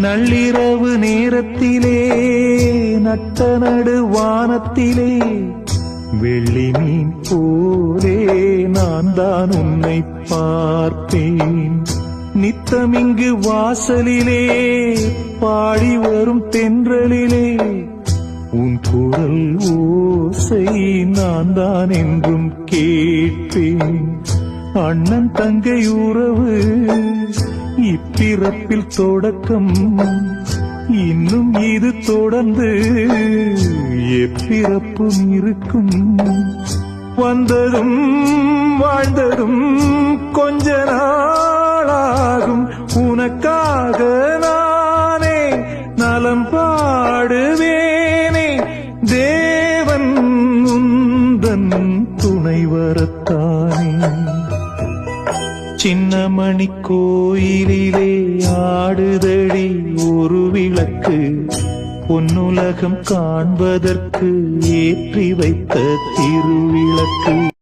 நள்ளிரவு நேரத்திலே நட்ட நடு வானத்திலே வெள்ளி மீன் போலே நான் தான் உன்னை பார்ப்பேன். நித்தமிங்கு வாசலிலே பாடி வரும் தென்றலிலே உன் குரல் ஓசை நான் தான் என்றும் கேட்பேன். அண்ணன் தங்கை உறவு இப்பிறப்பில் தொடக்கம், இன்னும் இது தொடர்ந்து எப்பிறப்பும் இருக்கும். வந்ததும் வாழ்ந்ததும் கொஞ்ச நாளாகும், உனக்காக நானே நலம் பாடுவேனே. தேவன் உந்தன் துணை வரத்தானே. சின்னமணி கோயிலிலே ஆடுதடி ஒரு விளக்கு, பொன்னுலகம் காண்பதற்கு ஏற்றி வைத்த திருவிளக்கு.